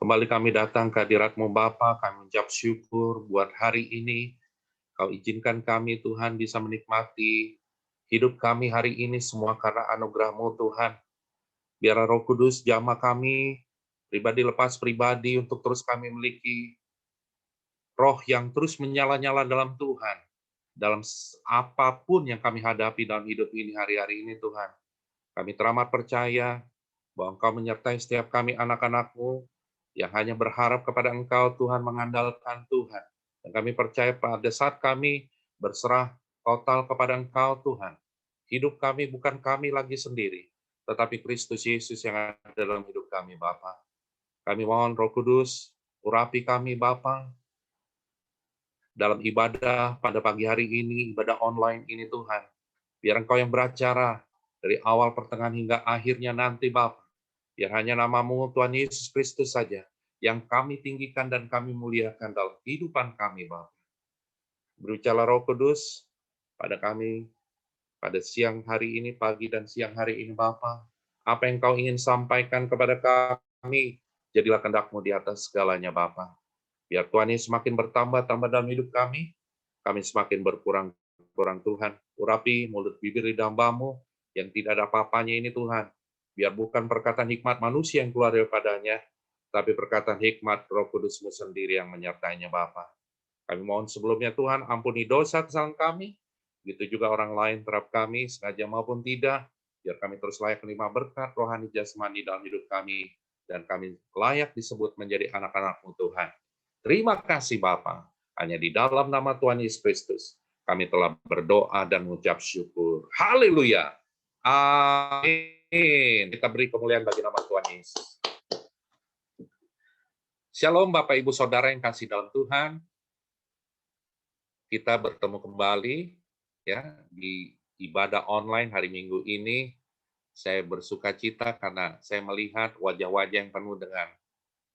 Kembali kami datang ke hadirat-Mu Bapa, kami mengucap syukur buat hari ini. Kau izinkan kami Tuhan bisa menikmati hidup kami hari ini semua karena anugerah-Mu Tuhan. Biar Roh Kudus jamah kami, pribadi lepas pribadi untuk terus kami memiliki roh yang terus menyala-nyala dalam Tuhan. Dalam apapun yang kami hadapi dalam hidup ini hari-hari ini Tuhan. Kami teramat percaya bahwa Engkau menyertai setiap kami anak-anak-Mu yang hanya berharap kepada Engkau, Tuhan, mengandalkan Tuhan. Dan kami percaya pada saat kami berserah total kepada Engkau, Tuhan, hidup kami bukan kami lagi sendiri, tetapi Kristus Yesus yang ada dalam hidup kami, Bapa. Kami mohon Roh Kudus, urapi kami, Bapa, dalam ibadah pada pagi hari ini, ibadah online ini, Tuhan. Biar Engkau yang beracara dari awal, pertengahan, hingga akhirnya nanti, Bapa. Biar hanya nama-Mu, Tuhan Yesus Kristus saja, yang kami tinggikan dan kami muliakan dalam kehidupan kami, Bapa. Berucalah Roh Kudus pada kami, pada siang hari ini, pagi dan siang hari ini, Bapa. Apa yang Kau ingin sampaikan kepada kami, jadilah kehendak-Mu di atas segalanya, Bapa. Biar Tuhan ini semakin bertambah-tambah dalam hidup kami semakin berkurang Tuhan. Urapi mulut bibir lidah hamba-Mu yang tidak ada apa-apanya ini Tuhan. Biar bukan perkataan hikmat manusia yang keluar daripadanya, tapi perkataan hikmat Roh Kudus-Mu sendiri yang menyertainya Bapa. Kami mohon sebelumnya Tuhan, ampuni dosa kesalahan kami, begitu juga orang lain terhadap kami, sengaja maupun tidak, biar kami terus layak menerima berkat rohani jasmani dalam hidup kami, dan kami layak disebut menjadi anak-anak-Mu Tuhan. Terima kasih Bapa. Hanya di dalam nama Tuhan Yesus Kristus kami telah berdoa dan mengucap syukur. Haleluya. Amin. Kita beri kemuliaan bagi nama Tuhan Yesus. Shalom Bapak Ibu Saudara yang kasih dalam Tuhan. Kita bertemu kembali ya di ibadah online hari Minggu ini. Saya bersuka cita karena saya melihat wajah-wajah yang penuh dengan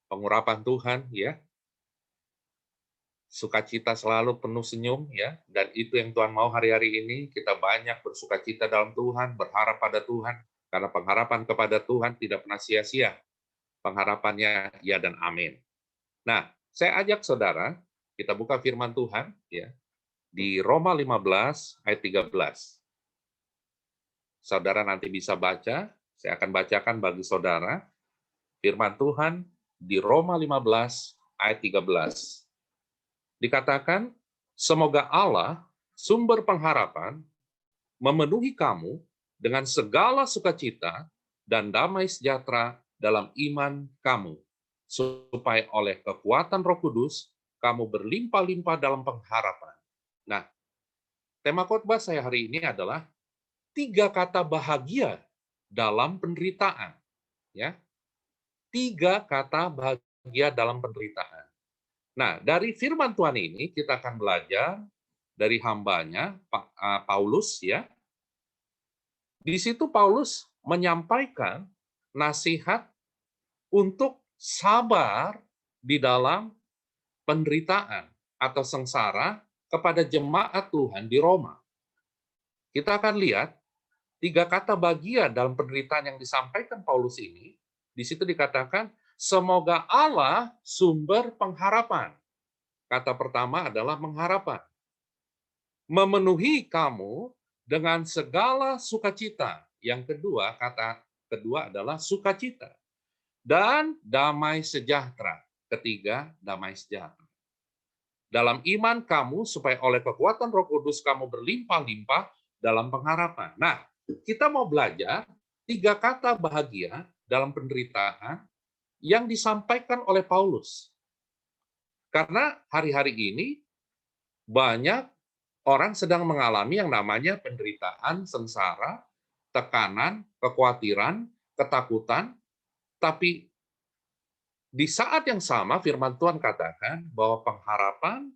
pengurapan Tuhan ya. Sukacita selalu penuh senyum ya, dan itu yang Tuhan mau hari-hari ini. Kita banyak bersukacita dalam Tuhan, berharap pada Tuhan, karena pengharapan kepada Tuhan tidak pernah sia-sia. Pengharapannya ya dan amin. Nah, saya ajak saudara, kita buka firman Tuhan ya di Roma 15 ayat 13. Saudara nanti bisa baca, saya akan bacakan bagi saudara firman Tuhan di Roma 15 ayat 13. Dikatakan, semoga Allah, sumber pengharapan, memenuhi kamu dengan segala sukacita dan damai sejahtera dalam iman kamu, supaya oleh kekuatan Roh Kudus, kamu berlimpah-limpah dalam pengharapan. Nah, tema khotbah saya hari ini adalah 3 kata bahagia dalam penderitaan. Ya, 3 kata bahagia dalam penderitaan. Nah, dari firman Tuhan ini kita akan belajar dari hambanya Paulus ya. Di situ Paulus menyampaikan nasihat untuk sabar di dalam penderitaan atau sengsara kepada jemaat Tuhan di Roma. Kita akan lihat 3 kata bahagia dalam penderitaan yang disampaikan Paulus ini. Di situ dikatakan, semoga Allah sumber pengharapan. Kata pertama adalah pengharapan. Memenuhi kamu dengan segala sukacita. Yang kedua, kata kedua adalah sukacita. Dan damai sejahtera. Ketiga, damai sejahtera. Dalam iman kamu, supaya oleh kekuatan Roh Kudus kamu berlimpah-limpah dalam pengharapan. Nah, kita mau belajar 3 kata bahagia dalam penderitaan yang disampaikan oleh Paulus. Karena hari-hari ini banyak orang sedang mengalami yang namanya penderitaan, sengsara, tekanan, kekhawatiran, ketakutan, tapi di saat yang sama firman Tuhan katakan bahwa pengharapan,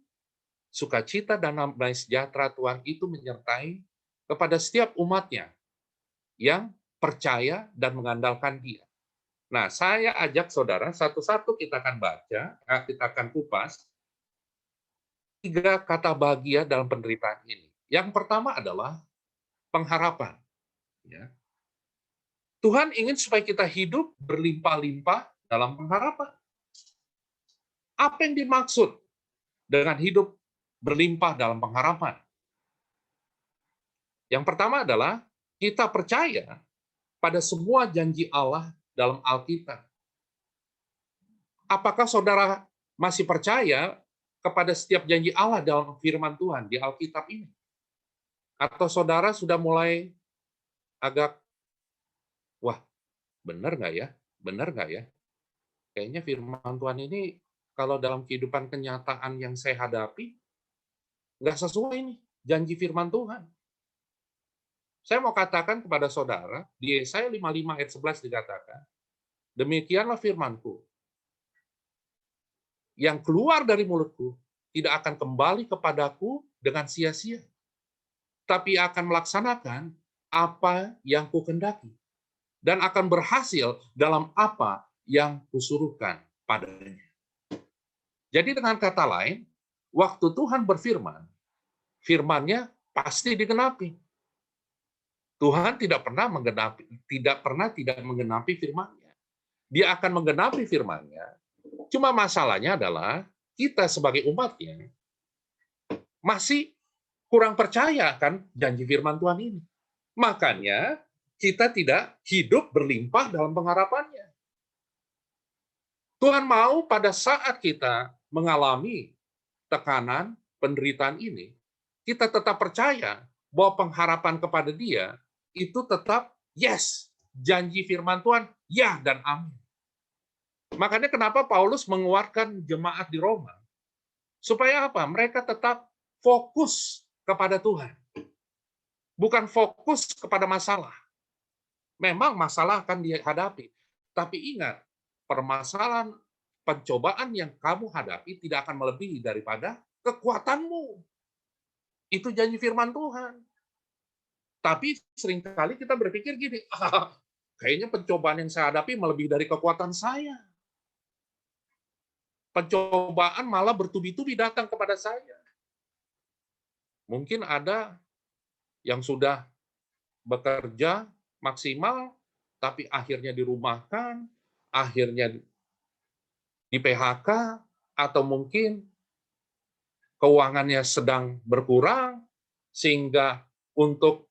sukacita, dan damai sejahtera Tuhan itu menyertai kepada setiap umatnya yang percaya dan mengandalkan Dia. Nah, saya ajak saudara satu-satu kita akan baca, kita akan kupas 3 kata bahagia dalam penderitaan ini. Yang pertama adalah pengharapan. Ya. Tuhan ingin supaya kita hidup berlimpah-limpah dalam pengharapan. Apa yang dimaksud dengan hidup berlimpah dalam pengharapan? Yang pertama adalah kita percaya pada semua janji Allah dalam Alkitab. Apakah saudara masih percaya kepada setiap janji Allah dalam firman Tuhan di Alkitab ini? Atau saudara sudah mulai agak, wah, benar nggak ya? Benar nggak ya? Kayaknya firman Tuhan ini kalau dalam kehidupan kenyataan yang saya hadapi, nggak sesuai nih janji firman Tuhan. Saya mau katakan kepada saudara, di Yesaya 55 ayat 11 dikatakan, demikianlah firmanku, yang keluar dari mulutku tidak akan kembali kepadaku dengan sia-sia, tapi akan melaksanakan apa yang kukehendaki, dan akan berhasil dalam apa yang kusuruhkan padanya. Jadi dengan kata lain, waktu Tuhan berfirman, firman-Nya pasti digenapi. Tuhan tidak pernah tidak menggenapi firman-Nya. Dia akan menggenapi firman-Nya. Cuma masalahnya adalah kita sebagai umat-Nya masih kurang percaya kan janji firman Tuhan ini. Makanya kita tidak hidup berlimpah dalam pengharapan-Nya. Tuhan mau pada saat kita mengalami tekanan, penderitaan ini, kita tetap percaya bahwa pengharapan kepada Dia itu tetap yes, janji firman Tuhan, ya dan amin. Makanya kenapa Paulus menguatkan jemaat di Roma? Supaya apa? Mereka tetap fokus kepada Tuhan. Bukan fokus kepada masalah. Memang masalah akan dihadapi. Tapi ingat, permasalahan pencobaan yang kamu hadapi tidak akan melebihi daripada kekuatanmu. Itu janji firman Tuhan. Tapi seringkali kita berpikir gini, kayaknya pencobaan yang saya hadapi melebihi dari kekuatan saya. Pencobaan malah bertubi-tubi datang kepada saya. Mungkin ada yang sudah bekerja maksimal, tapi akhirnya dirumahkan, akhirnya di PHK, atau mungkin keuangannya sedang berkurang, sehingga untuk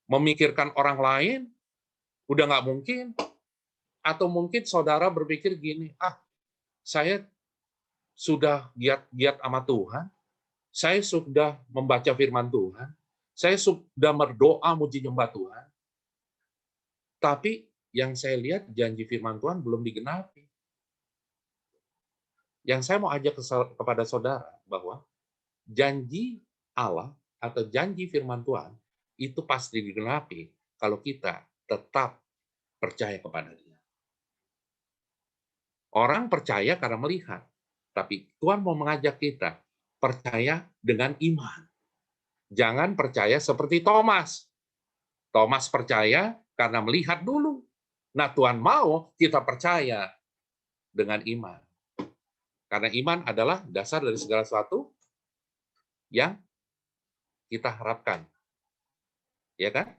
memikirkan orang lain, udah nggak mungkin. Atau mungkin saudara berpikir gini, saya sudah giat-giat sama Tuhan, saya sudah membaca firman Tuhan, saya sudah berdoa muji nyembah Tuhan, tapi yang saya lihat janji firman Tuhan belum digenapi. Yang saya mau ajak kepada saudara bahwa janji Allah atau janji firman Tuhan itu pasti digenapi kalau kita tetap percaya kepada Dia. Orang percaya karena melihat, tapi Tuhan mau mengajak kita percaya dengan iman. Jangan percaya seperti Thomas. Thomas percaya karena melihat dulu. Nah, Tuhan mau kita percaya dengan iman. Karena iman adalah dasar dari segala sesuatu yang kita harapkan. Ya kan?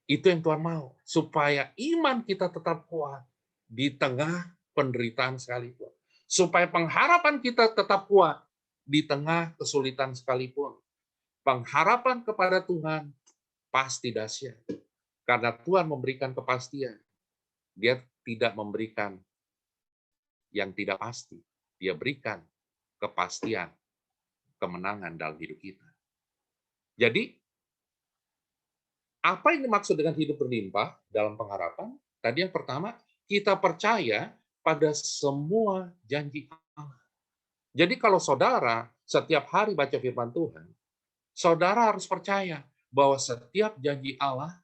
Itu yang Tuhan mau. Supaya iman kita tetap kuat di tengah penderitaan sekalipun. Supaya pengharapan kita tetap kuat di tengah kesulitan sekalipun. Pengharapan kepada Tuhan pasti dahsyat. Karena Tuhan memberikan kepastian. Dia tidak memberikan yang tidak pasti. Dia berikan kepastian, kemenangan dalam hidup kita. Jadi, apa yang dimaksud dengan hidup berlimpah dalam pengharapan? Tadi yang pertama, kita percaya pada semua janji Allah. Jadi kalau saudara setiap hari baca firman Tuhan, saudara harus percaya bahwa setiap janji Allah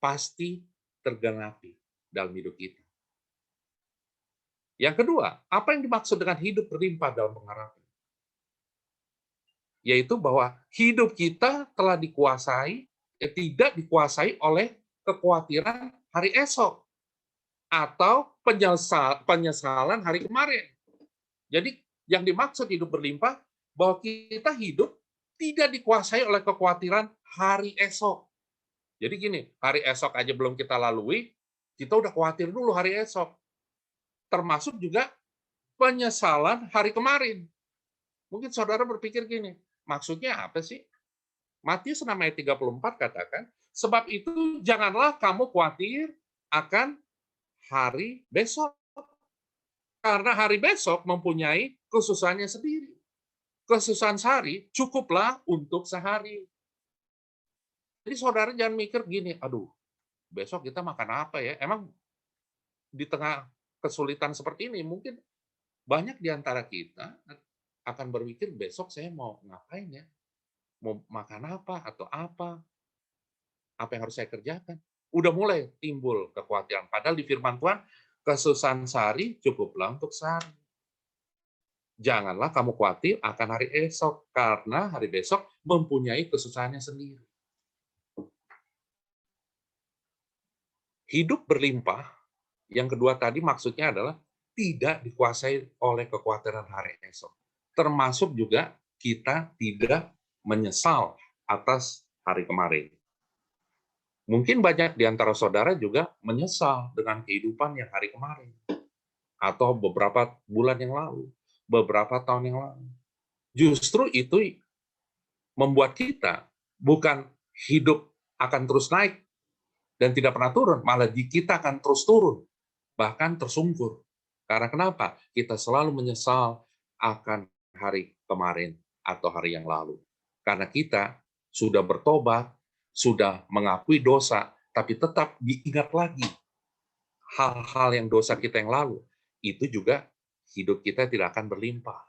pasti tergenapi dalam hidup kita. Yang kedua, apa yang dimaksud dengan hidup berlimpah dalam pengharapan? Yaitu bahwa hidup kita telah tidak dikuasai oleh kekhawatiran hari esok atau penyesalan hari kemarin. Jadi yang dimaksud hidup berlimpah bahwa kita hidup tidak dikuasai oleh kekhawatiran hari esok. Jadi gini, hari esok aja belum kita lalui, kita udah khawatir dulu hari esok. Termasuk juga penyesalan hari kemarin. Mungkin saudara berpikir gini, maksudnya apa sih? Matius 6 ayat 34 katakan, sebab itu janganlah kamu khawatir akan hari besok. Karena hari besok mempunyai kesusahannya sendiri. Kesusahan sehari cukuplah untuk sehari. Jadi saudara jangan mikir gini, aduh, besok kita makan apa ya? Emang di tengah kesulitan seperti ini, mungkin banyak di antara kita akan berpikir besok saya mau ngapain ya? Mau makan apa atau apa? Apa yang harus saya kerjakan? Udah mulai timbul kekhawatiran. Padahal di firman Tuhan, kesusahan sehari cukuplah untuk sehari. Janganlah kamu khawatir akan hari esok, karena hari besok mempunyai kesusahannya sendiri. Hidup berlimpah, yang kedua tadi maksudnya adalah tidak dikuasai oleh kekhawatiran hari esok. Termasuk juga kita tidak menyesal atas hari kemarin. Mungkin banyak di antara saudara juga menyesal dengan kehidupan yang hari kemarin. Atau beberapa bulan yang lalu, beberapa tahun yang lalu. Justru itu membuat kita bukan hidup akan terus naik dan tidak pernah turun, malah kita akan terus turun, bahkan tersungkur. Karena kenapa? Kita selalu menyesal akan hari kemarin atau hari yang lalu. Karena kita sudah bertobat, sudah mengakui dosa, tapi tetap diingat lagi hal-hal yang dosa kita yang lalu. Itu juga hidup kita tidak akan berlimpah.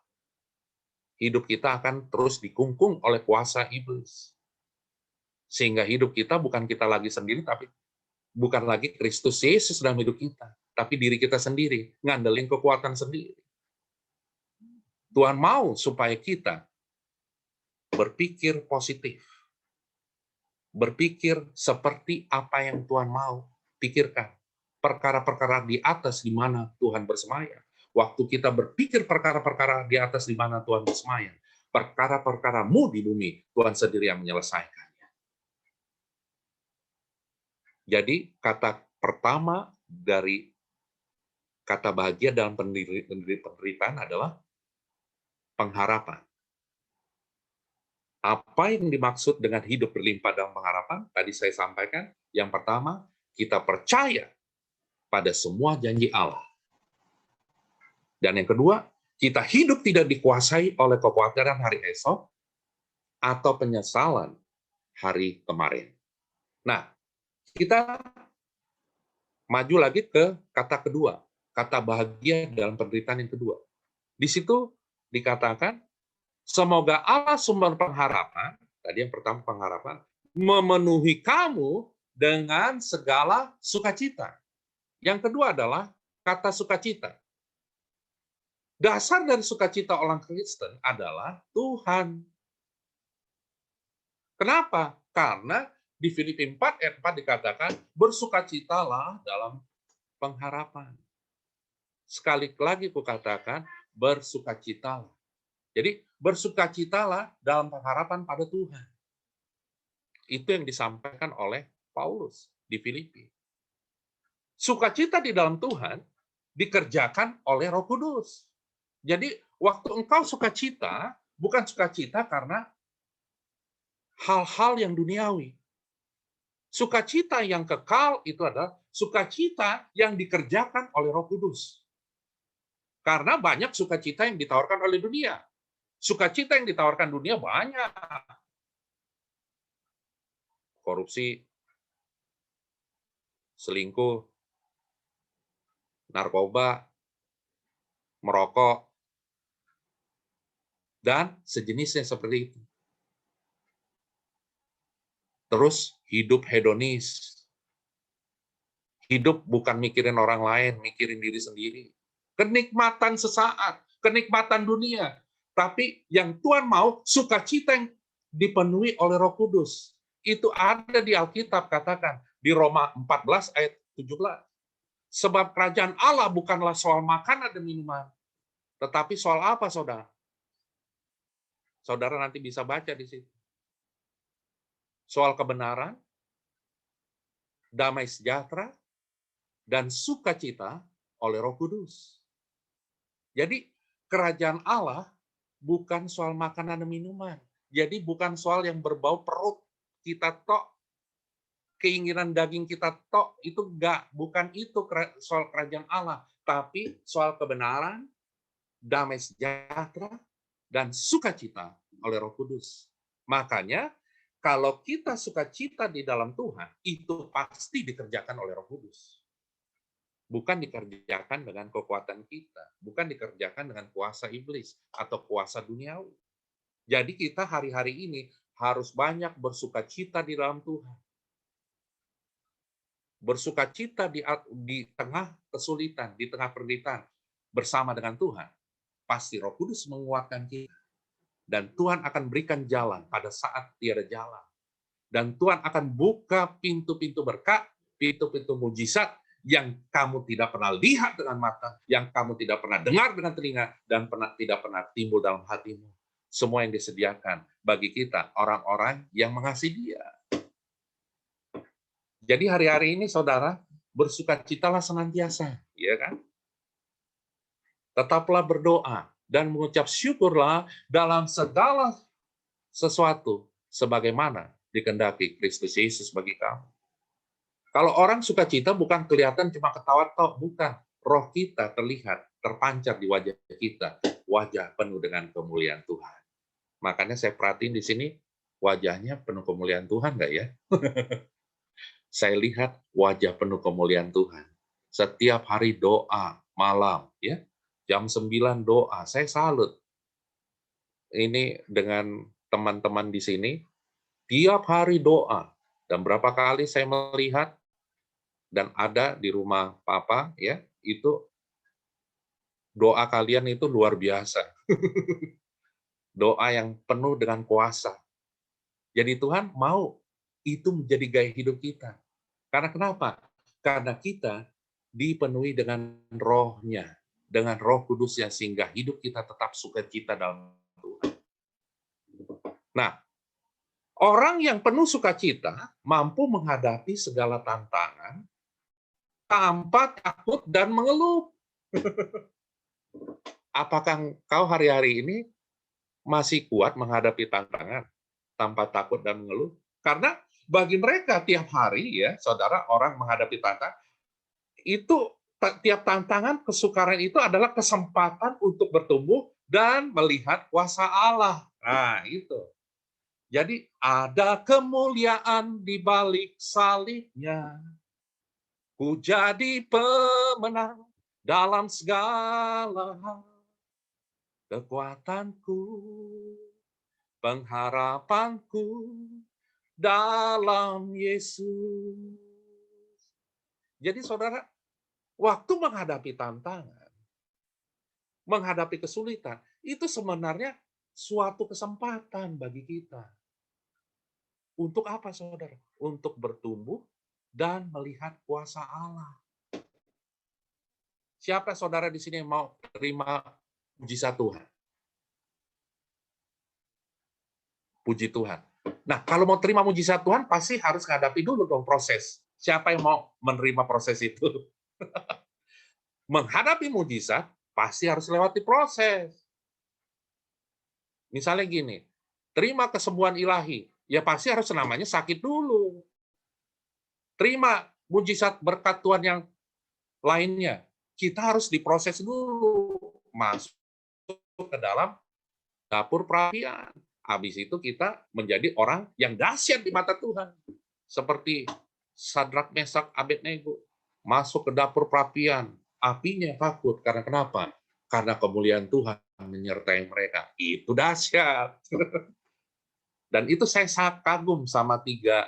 Hidup kita akan terus dikungkung oleh kuasa iblis. Sehingga hidup kita bukan kita lagi sendiri, tapi bukan lagi Kristus Yesus dalam hidup kita, tapi diri kita sendiri, ngandelin kekuatan sendiri. Tuhan mau supaya kita berpikir positif, berpikir seperti apa yang Tuhan mau pikirkan, perkara-perkara di atas di mana Tuhan bersemayam. Waktu kita berpikir perkara-perkara di atas di mana Tuhan bersemayam, perkara-perkaramu di bumi, Tuhan sendiri yang menyelesaikannya. Jadi kata pertama dari kata bahagia dalam penderitaan adalah pengharapan. Apa yang dimaksud dengan hidup berlimpah dalam pengharapan? Tadi saya sampaikan, yang pertama, kita percaya pada semua janji Allah. Dan yang kedua, kita hidup tidak dikuasai oleh kekhawatiran hari esok atau penyesalan hari kemarin. Nah, kita maju lagi ke kata kedua, kata bahagia dalam penderitaan yang kedua. Di situ dikatakan, semoga Allah sumber pengharapan, tadi yang pertama pengharapan, memenuhi kamu dengan segala sukacita. Yang kedua adalah kata sukacita. Dasar dari sukacita orang Kristen adalah Tuhan. Kenapa? Karena di Filipi 4 ayat 4 dikatakan, bersukacitalah dalam pengharapan. Sekali lagi kukatakan, bersukacitalah. Jadi bersukacitalah dalam pengharapan pada Tuhan. Itu yang disampaikan oleh Paulus di Filipi. Sukacita di dalam Tuhan dikerjakan oleh Roh Kudus. Jadi waktu engkau sukacita, bukan sukacita karena hal-hal yang duniawi. Sukacita yang kekal itu adalah sukacita yang dikerjakan oleh Roh Kudus. Karena banyak sukacita yang ditawarkan oleh dunia. Sukacita yang ditawarkan dunia banyak. Korupsi, selingkuh, narkoba, merokok, dan sejenisnya seperti itu. Terus hidup hedonis. Hidup bukan mikirin orang lain, mikirin diri sendiri. Kenikmatan sesaat, kenikmatan dunia. Tapi yang Tuhan mau, sukacita yang dipenuhi oleh Roh Kudus. Itu ada di Alkitab, katakan. Di Roma 14 ayat 17. Sebab kerajaan Allah bukanlah soal makanan dan minuman. Tetapi soal apa, saudara? Saudara nanti bisa baca di situ. Soal kebenaran, damai sejahtera, dan sukacita oleh Roh Kudus. Jadi kerajaan Allah bukan soal makanan dan minuman. Jadi bukan soal yang berbau perut kita tok, keinginan daging kita tok, itu bukan itu soal kerajaan Allah, tapi soal kebenaran, damai sejahtera, dan sukacita oleh Roh Kudus. Makanya kalau kita sukacita di dalam Tuhan, itu pasti dikerjakan oleh Roh Kudus. Bukan dikerjakan dengan kekuatan kita, bukan dikerjakan dengan kuasa iblis atau kuasa duniawi. Jadi kita hari-hari ini harus banyak bersukacita di dalam Tuhan. Bersukacita di tengah kesulitan, di tengah penderitaan bersama dengan Tuhan. Pasti Roh Kudus menguatkan kita. Dan Tuhan akan berikan jalan pada saat tiada jalan. Dan Tuhan akan buka pintu-pintu berkat, pintu-pintu mujizat yang kamu tidak pernah lihat dengan mata, yang kamu tidak pernah dengar dengan telinga, dan tidak pernah timbul dalam hatimu. Semua yang disediakan bagi kita, orang-orang yang mengasihi Dia. Jadi hari-hari ini, saudara, bersukacitalah senantiasa, ya kan? Tetaplah berdoa dan mengucap syukurlah dalam segala sesuatu, sebagaimana dikehendaki Kristus Yesus bagi kamu. Kalau orang sukacita bukan kelihatan cuma ketawa tok, bukan. Roh kita terlihat, terpancar di wajah kita, wajah penuh dengan kemuliaan Tuhan. Makanya saya perhatiin di sini, wajahnya penuh kemuliaan Tuhan nggak ya? Saya lihat wajah penuh kemuliaan Tuhan. Setiap hari doa, malam, ya, jam 9 doa, saya salut. Ini dengan teman-teman di sini, tiap hari doa. Dan berapa kali saya melihat dan ada di rumah Papa, ya, itu doa kalian itu luar biasa. Doa yang penuh dengan kuasa. Jadi Tuhan mau itu menjadi gaya hidup kita. Karena kenapa? Karena kita dipenuhi dengan Roh-Nya, dengan Roh Kudus yang sehingga hidup kita tetap sukacita dalam Tuhan. Nah, orang yang penuh sukacita mampu menghadapi segala tantangan tanpa takut dan mengeluh. Apakah kau hari-hari ini masih kuat menghadapi tantangan tanpa takut dan mengeluh? Karena bagi mereka tiap hari, ya, saudara, orang menghadapi tantangan, itu tiap tantangan, kesukaran itu adalah kesempatan untuk bertumbuh dan melihat kuasa Allah. Nah, itu. Jadi ada kemuliaan di balik salibnya. Ku jadi pemenang dalam segala hal. Kekuatanku, pengharapanku dalam Yesus. Jadi saudara, waktu menghadapi tantangan, menghadapi kesulitan, itu sebenarnya suatu kesempatan bagi kita. Untuk apa, saudara? Untuk bertumbuh dan melihat kuasa Allah. Siapa saudara di sini yang mau terima mujizat Tuhan? Puji Tuhan. Nah, kalau mau terima mujizat Tuhan, pasti harus menghadapi dulu dong proses. Siapa yang mau menerima proses itu? Menghadapi mujizat, pasti harus lewati proses. Misalnya gini, terima kesembuhan ilahi, ya pasti harus namanya sakit dulu. Terima mujizat berkat Tuhan yang lainnya, kita harus diproses dulu, masuk ke dalam dapur perapian. Habis itu kita menjadi orang yang dahsyat di mata Tuhan. Seperti Sadrak, Mesak, Abednego. Masuk ke dapur perapian, apinya takut. Karena kenapa? Karena kemuliaan Tuhan menyertai mereka. Itu dahsyat. Dan itu saya sangat kagum sama 3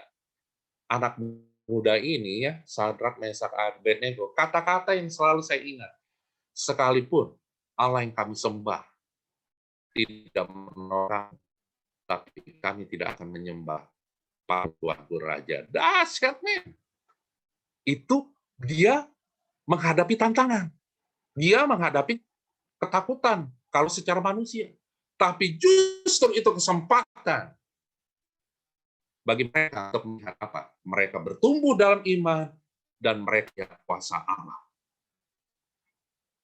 anak muda ini, ya, Sadrak, Mesak, Abednego. Kata-kata yang selalu saya ingat. Sekalipun Allah yang kami sembah tidak menolak, tapi kami tidak akan menyembah Tuanku Raja. Dahsyat, men. Itu dia menghadapi tantangan. Dia menghadapi ketakutan kalau secara manusia. Tapi justru itu kesempatan bagi mereka untuk melihat apa? Mereka bertumbuh dalam iman dan mereka kuasa Allah.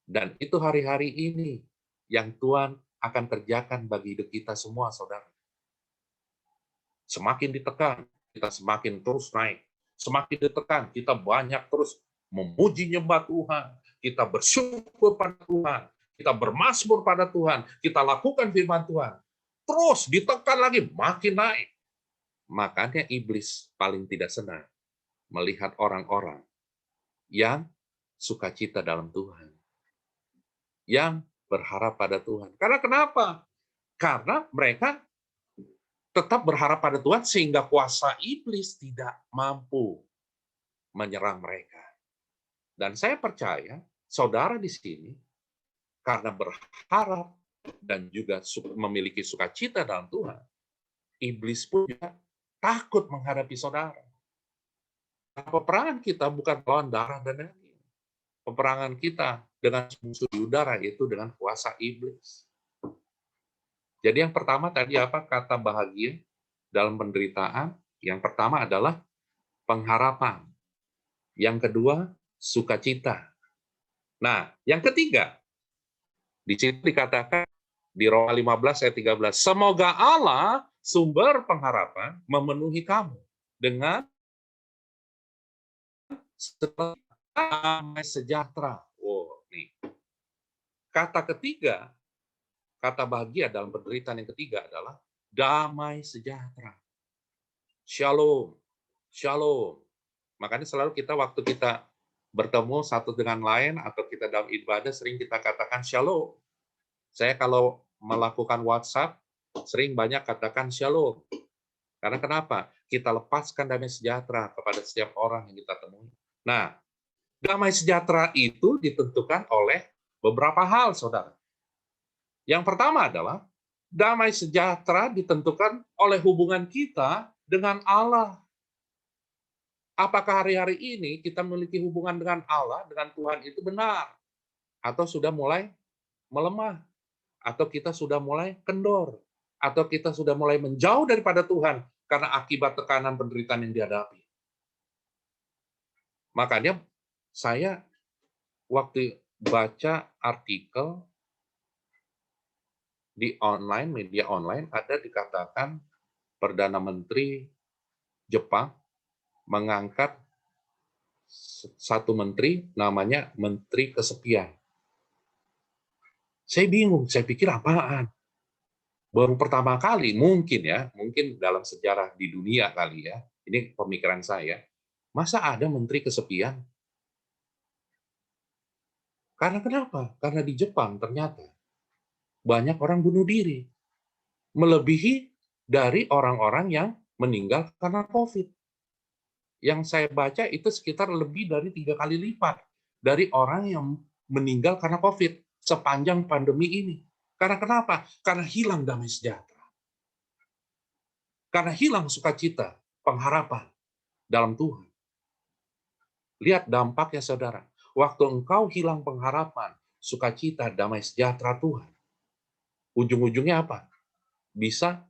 Dan itu hari-hari ini yang Tuhan akan kerjakan bagi hidup kita semua, saudara. Semakin ditekan, kita semakin terus naik. Semakin ditekan, kita banyak terus memuji nyembah Tuhan. Kita bersyukur pada Tuhan. Kita bermasmur pada Tuhan. Kita lakukan firman Tuhan. Terus ditekan lagi, makin naik. Makanya iblis paling tidak senang melihat orang-orang yang sukacita dalam Tuhan. Yang berharap pada Tuhan. Karena kenapa? Karena mereka tetap berharap pada Tuhan sehingga kuasa iblis tidak mampu menyerang mereka. Dan saya percaya saudara di sini karena berharap dan juga memiliki sukacita dalam Tuhan, iblis pun juga takut menghadapi saudara. Peperangan kita bukan lawan darah dan daging. Peperangan kita dengan musuh di udara, yaitu dengan kuasa iblis. Jadi yang pertama tadi apa kata bahagia dalam penderitaan? Yang pertama adalah pengharapan. Yang kedua, sukacita. Nah, yang ketiga, di situ dikatakan di Roma 15 ayat 13, semoga Allah sumber pengharapan memenuhi kamu dengan damai sejahtera. Oh, nih. Kata ketiga, kata bahagia dalam penderitaan yang ketiga adalah damai sejahtera. Shalom. Shalom. Makanya selalu kita waktu kita bertemu satu dengan lain atau kita dalam ibadah sering kita katakan shalom. Saya kalau melakukan WhatsApp sering banyak katakan shalom. Karena kenapa? Kita lepaskan damai sejahtera kepada setiap orang yang kita temui. Nah, damai sejahtera itu ditentukan oleh beberapa hal, saudara. Yang pertama adalah damai sejahtera ditentukan oleh hubungan kita dengan Allah. Apakah hari-hari ini kita memiliki hubungan dengan Allah, dengan Tuhan itu benar? Atau sudah mulai melemah? Atau kita sudah mulai kendor? Atau kita sudah mulai menjauh daripada Tuhan karena akibat tekanan penderitaan yang dihadapi? Makanya saya waktu baca artikel di online, media online, ada dikatakan Perdana Menteri Jepang mengangkat satu menteri namanya Menteri Kesepian. Saya bingung, saya pikir apaan? Baru pertama kali mungkin dalam sejarah di dunia kali ya. Ini pemikiran saya. Masa ada menteri kesepian? Karena kenapa? Karena di Jepang ternyata banyak orang bunuh diri. Melebihi dari orang-orang yang meninggal karena COVID. Yang saya baca itu sekitar lebih dari 3 kali lipat dari orang yang meninggal karena COVID sepanjang pandemi ini. Karena kenapa? Karena hilang damai sejahtera. Karena hilang sukacita, pengharapan dalam Tuhan. Lihat dampaknya, saudara. Waktu engkau hilang pengharapan, sukacita, damai sejahtera Tuhan, ujung-ujungnya apa? Bisa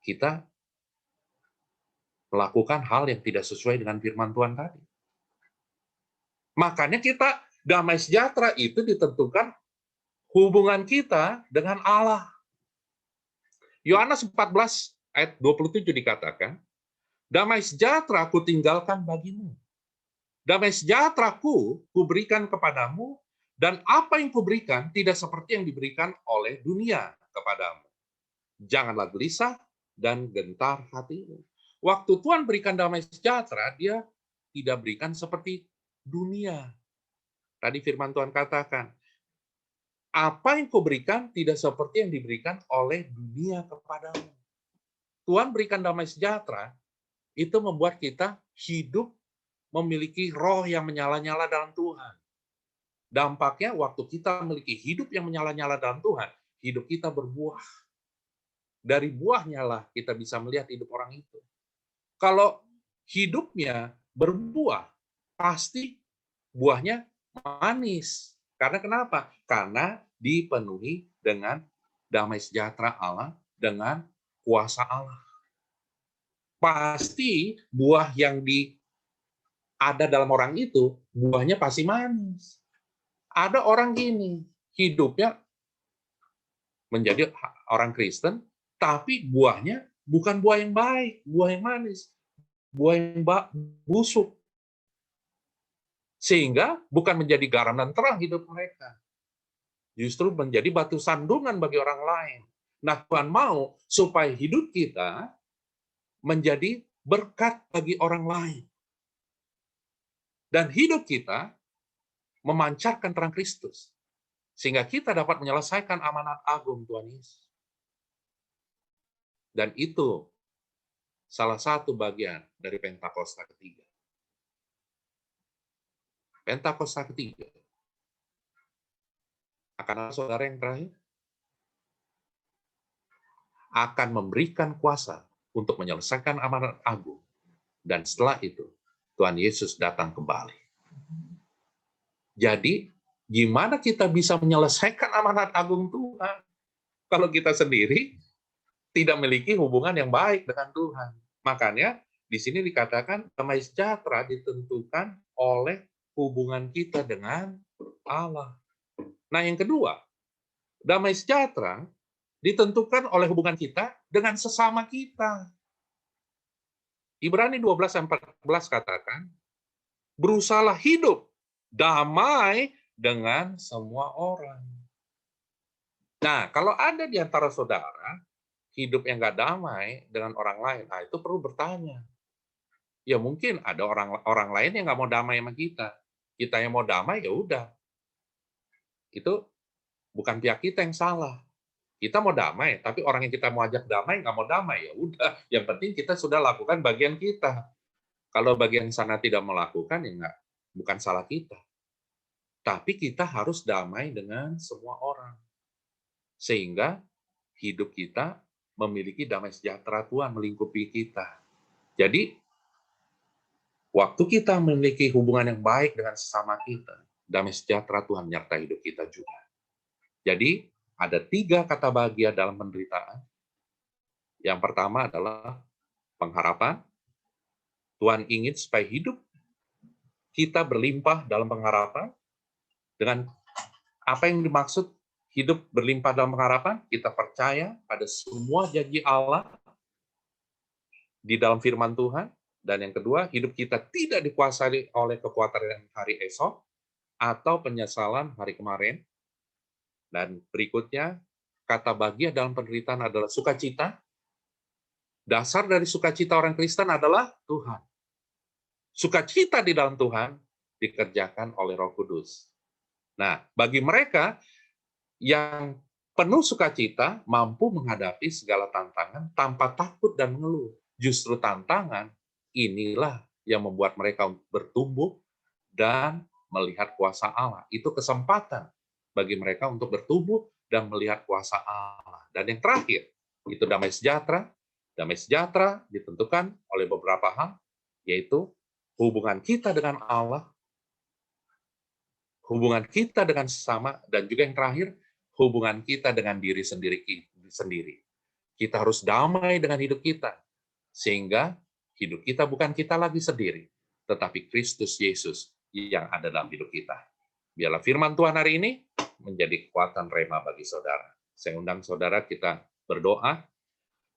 kita melakukan hal yang tidak sesuai dengan firman Tuhan tadi. Makanya kita damai sejahtera itu ditentukan hubungan kita dengan Allah. Yohanes 14 ayat 27 dikatakan, damai sejahtera ku tinggalkan bagimu. Damai sejahtera-Ku kuberikan kepadamu, dan apa yang kuberikan tidak seperti yang diberikan oleh dunia kepadamu. Janganlah gelisah dan gentar hatimu. Waktu Tuhan berikan damai sejahtera, Dia tidak berikan seperti dunia. Tadi firman Tuhan katakan, apa yang kuberikan tidak seperti yang diberikan oleh dunia kepadamu. Tuhan berikan damai sejahtera, itu membuat kita hidup memiliki roh yang menyala-nyala dalam Tuhan. Dampaknya waktu kita memiliki hidup yang menyala-nyala dalam Tuhan, hidup kita berbuah. Dari buahnya lah kita bisa melihat hidup orang itu. Kalau hidupnya berbuah, pasti buahnya manis. Karena kenapa? Karena dipenuhi dengan damai sejahtera Allah, dengan kuasa Allah. pasti buah yang ada dalam orang itu, buahnya pasti manis. Ada orang gini, hidupnya menjadi orang Kristen, tapi buahnya bukan buah yang baik, buah yang manis, buah yang busuk. Sehingga bukan menjadi garam dan terang hidup mereka. Justru menjadi batu sandungan bagi orang lain. Nah, Tuhan mau supaya hidup kita menjadi berkat bagi orang lain. Dan hidup kita memancarkan terang Kristus. Sehingga kita dapat menyelesaikan amanat agung Tuhan Yesus. Dan itu salah satu bagian dari Pentakosta ketiga. Pentakosta ketiga akan ada saudara yang terakhir, akan memberikan kuasa untuk menyelesaikan amanat agung. Dan setelah itu, Tuhan Yesus datang kembali. Jadi, gimana kita bisa menyelesaikan amanat agung Tuhan kalau kita sendiri tidak memiliki hubungan yang baik dengan Tuhan? Makanya, di sini dikatakan damai sejahtera ditentukan oleh hubungan kita dengan Allah. Nah, yang kedua, damai sejahtera ditentukan oleh hubungan kita dengan sesama kita. Ibrani 12:14 katakan, berusahalah hidup damai dengan semua orang. Nah, kalau ada di antara saudara, hidup yang nggak damai dengan orang lain, nah itu perlu bertanya. Ya mungkin ada orang lain yang nggak mau damai sama kita. Kita yang mau damai, ya udah. Itu bukan pihak kita yang salah. Kita mau damai, tapi orang yang kita mau ajak damai nggak mau damai, ya udah. Yang penting kita sudah lakukan bagian kita. Kalau bagian sana tidak melakukan, ya nggak, bukan salah kita. Tapi kita harus damai dengan semua orang. Sehingga hidup kita memiliki damai sejahtera Tuhan melingkupi kita. Jadi, waktu kita memiliki hubungan yang baik dengan sesama kita, damai sejahtera Tuhan menyertai hidup kita juga. Jadi, ada 3 kata bahagia dalam penderitaan. Yang pertama adalah pengharapan. Tuhan ingin supaya hidup kita berlimpah dalam pengharapan. Dengan apa yang dimaksud hidup berlimpah dalam pengharapan? Kita percaya pada semua janji Allah di dalam firman Tuhan. Dan yang kedua, hidup kita tidak dikuasai oleh kekuatan hari esok atau penyesalan hari kemarin. Dan berikutnya, kata bahagia dalam penderitaan adalah sukacita. Dasar dari sukacita orang Kristen adalah Tuhan. Sukacita di dalam Tuhan dikerjakan oleh Roh Kudus. Nah, bagi mereka yang penuh sukacita, mampu menghadapi segala tantangan tanpa takut dan mengeluh. Justru tantangan inilah yang membuat mereka bertumbuh dan melihat kuasa Allah. Itu kesempatan bagi mereka untuk bertumbuh dan melihat kuasa Allah. Dan yang terakhir, itu damai sejahtera. Damai sejahtera ditentukan oleh beberapa hal, yaitu hubungan kita dengan Allah, hubungan kita dengan sesama, dan juga yang terakhir, hubungan kita dengan diri sendiri. Kita harus damai dengan hidup kita, sehingga hidup kita bukan kita lagi sendiri, tetapi Kristus Yesus yang ada dalam hidup kita. Biarlah firman Tuhan hari ini menjadi kekuatan rema bagi saudara. Saya undang saudara kita berdoa.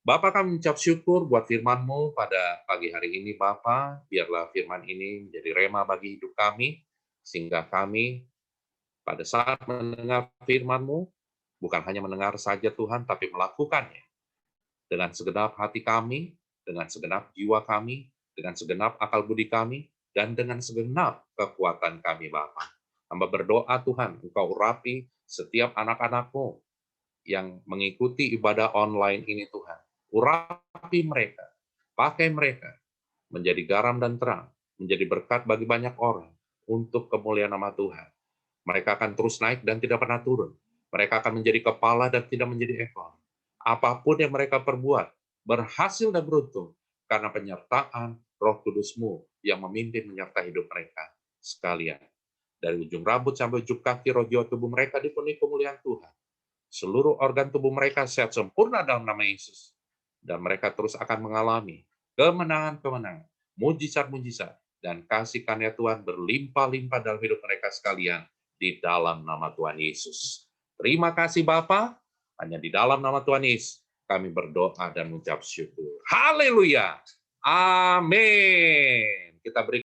Bapa, kami mengucap syukur buat firman-Mu pada pagi hari ini, Bapa. Biarlah firman ini menjadi rema bagi hidup kami, sehingga kami pada saat mendengar firman-Mu, bukan hanya mendengar saja Tuhan, tapi melakukannya. Dengan segenap hati kami, dengan segenap jiwa kami, dengan segenap akal budi kami, dan dengan segenap kekuatan kami, Bapa. Hamba berdoa, Tuhan, Engkau urapi setiap anak-anak-Mu yang mengikuti ibadah online ini, Tuhan. Urapi mereka, pakai mereka, menjadi garam dan terang, menjadi berkat bagi banyak orang, untuk kemuliaan nama Tuhan. Mereka akan terus naik dan tidak pernah turun. Mereka akan menjadi kepala dan tidak menjadi ekor. Apapun yang mereka perbuat, berhasil dan beruntung, karena penyertaan Roh Kudus-Mu yang memimpin menyertai hidup mereka sekalian. Dari ujung rambut sampai ujung kaki, roh jiwa tubuh mereka dipenuhi kemuliaan Tuhan. Seluruh organ tubuh mereka sehat sempurna dalam nama Yesus. Dan mereka terus akan mengalami kemenangan-kemenangan, mujizat-mujizat, dan kasih karunia Tuhan berlimpah-limpah dalam hidup mereka sekalian di dalam nama Tuhan Yesus. Terima kasih Bapa, hanya di dalam nama Tuhan Yesus kami berdoa dan mengucap syukur. Haleluya. Amin. Kita beri